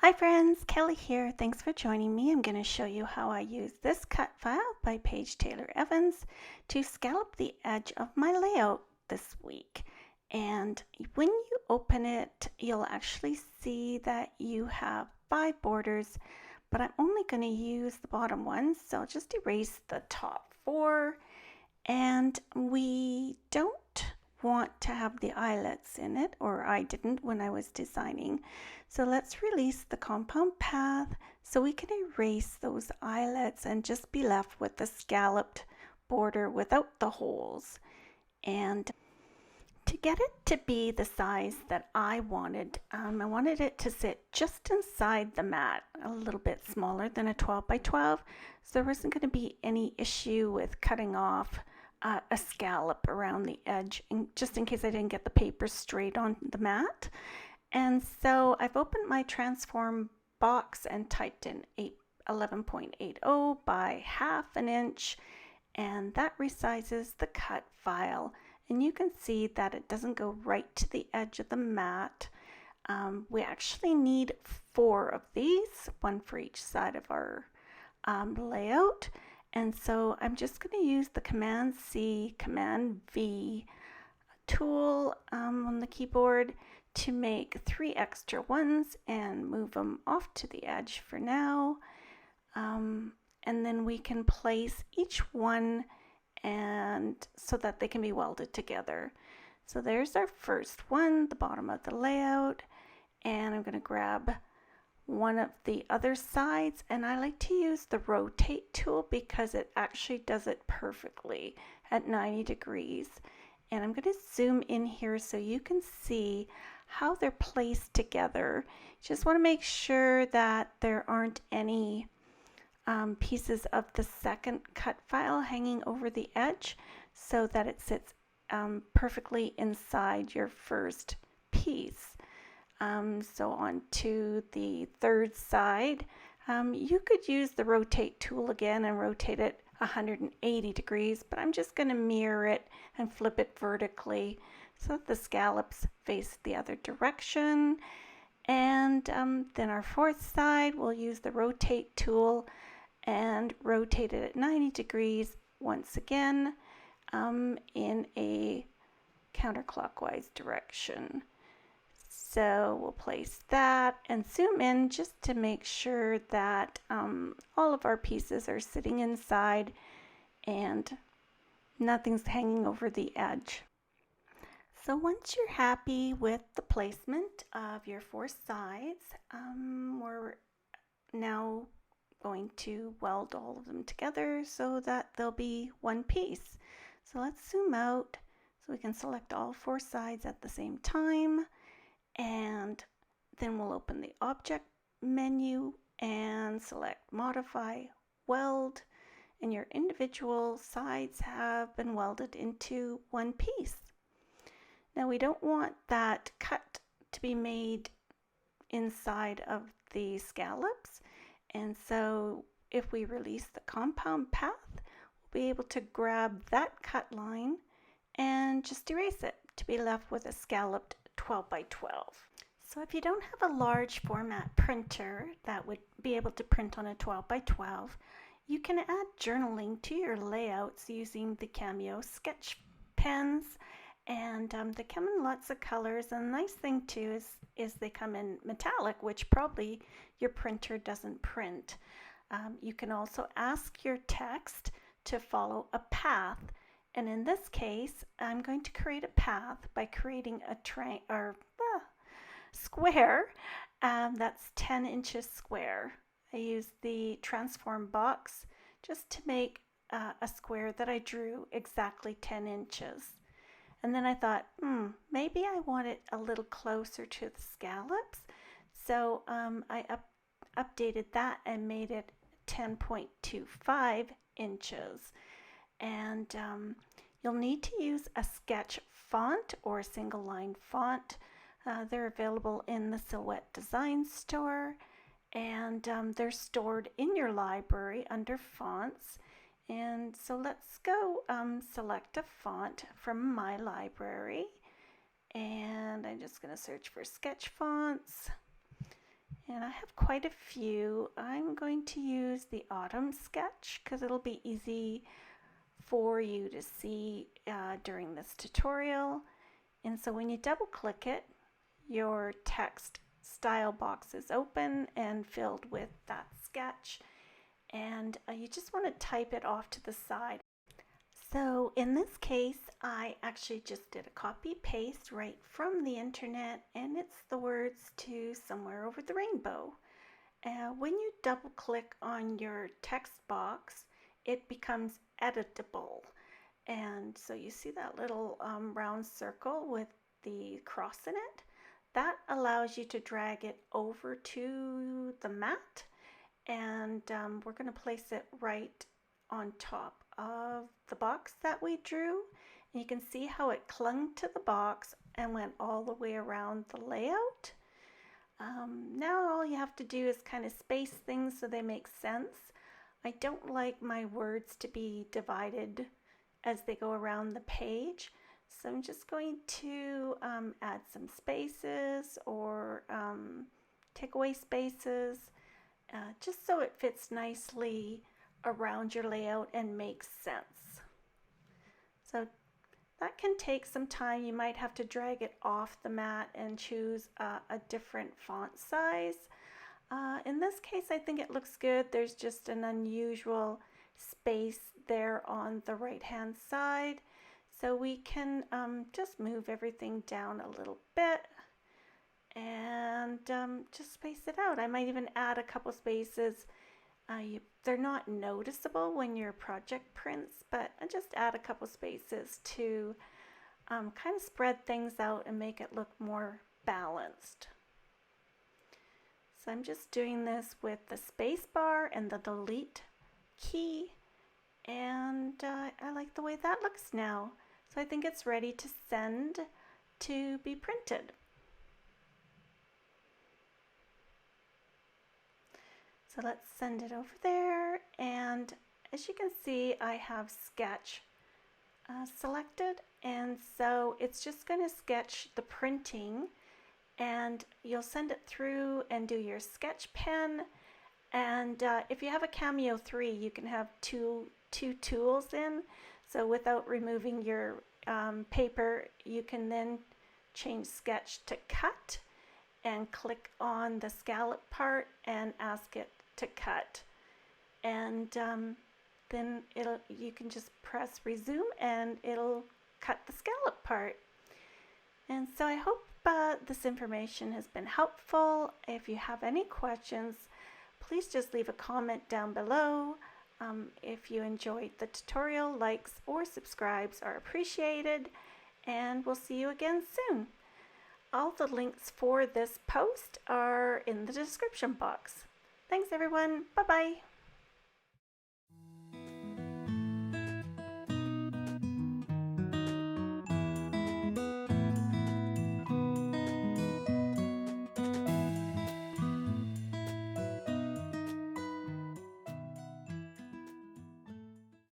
Hi friends, Kelly here. Thanks for joining me. I'm going to show you how I use this cut file by Paige Taylor Evans to scallop the edge of my layout this week. And when you open it, you'll actually see that you have 5 borders, but I'm only going to use the bottom ones. So I'll just erase the top 4. And we don't want to have the eyelets in it, or I didn't when I was designing. So let's release the compound path so we can erase those eyelets and just be left with the scalloped border without the holes. And to get it to be the size that I wanted it to sit just inside the mat, a little bit smaller than a 12 by 12. So there wasn't going to be any issue with cutting off a scallop around the edge, just in case I didn't get the paper straight on the mat. And so I've opened my transform box and typed in 11.80 by ½ an inch, and that resizes the cut file. And you can see that it doesn't go right to the edge of the mat. We actually need 4 of these, one for each side of our layout. And so I'm just going to use the Command C, Command V tool on the keyboard to make 3 extra ones and move them off to the edge for now. And then we can place each one and so that they can be welded together. So there's our first one, the bottom of the layout, and I'm going to grab one of the other sides, and I like to use the rotate tool because it actually does it perfectly at 90 degrees. And I'm going to zoom in here so you can see how they're placed together. Just want to make sure that there aren't any pieces of the second cut file hanging over the edge so that it sits perfectly inside your first piece. So on to the third side. You could use the rotate tool again and rotate it 180 degrees, but I'm just going to mirror it and flip it vertically so that the scallops face the other direction. And then our fourth side, we'll use the rotate tool and rotate it at 90 degrees once again in a counterclockwise direction. So we'll place that and zoom in just to make sure that all of our pieces are sitting inside and nothing's hanging over the edge. So once you're happy with the placement of your 4 sides, we're now going to weld all of them together so that they'll be one piece. So let's zoom out so we can select all 4 sides at the same time, and then we'll open the object menu and select modify weld, and your individual sides have been welded into one piece. Now we don't want that cut to be made inside of the scallops, and so if we release the compound path, we'll be able to grab that cut line and just erase it to be left with a scalloped 12 by 12. So if you don't have a large format printer that would be able to print on a 12 by 12, you can add journaling to your layouts using the Cameo sketch pens, and they come in lots of colors. And the nice thing too is they come in metallic, which probably your printer doesn't print. You can also ask your text to follow a path, and in this case I'm going to create a path by creating a square that's 10 inches square. I used the transform box just to make a square that I drew exactly 10 inches. And then I thought, maybe I want it a little closer to the scallops. So I updated that and made it 10.25 inches. And you'll need to use a sketch font or a single line font. They're available in the Silhouette Design Store, and they're stored in your library under fonts. And so let's go select a font from my library, and I'm just going to search for sketch fonts, and I have quite a few. I'm going to use the autumn sketch because it'll be easy for you to see during this tutorial. And so when you double click it, your text style box is open and filled with that sketch, and you just want to type it off to the side. So in this case, I actually just did a copy paste right from the internet, and it's the words to Somewhere Over the Rainbow. When you double click on your text box, it becomes editable. And so you see that little round circle with the cross in it? That allows you to drag it over to the mat, and we're going to place it right on top of the box that we drew. And you can see how it clung to the box and went all the way around the layout. Now all you have to do is kind of space things so they make sense. I don't like my words to be divided as they go around the page, so I'm just going to add some spaces or take away spaces just so it fits nicely around your layout and makes sense. So that can take some time. You might have to drag it off the mat and choose a different font size. In this case, I think it looks good. There's just an unusual space there on the right hand side. So we can just move everything down a little bit and just space it out. I might even add a couple spaces. They're not noticeable when your project prints, but I just add a couple spaces to kind of spread things out and make it look more balanced. So I'm just doing this with the space bar and the delete key, and I like the way that looks now. So I think it's ready to send to be printed. So let's send it over there, and as you can see, I have sketch selected, and so it's just going to sketch the printing, and you'll send it through and do your sketch pen. And if you have a Cameo 3, you can have two tools in, so without removing your paper, you can then change sketch to cut and click on the scallop part and ask it to cut, and then you can just press resume and it'll cut the scallop part. And so I hope this information has been helpful. If you have any questions, please just leave a comment down below. If you enjoyed the tutorial, likes or subscribes are appreciated, and we'll see you again soon. All the links for this post are in the description box. Thanks everyone. Bye-bye.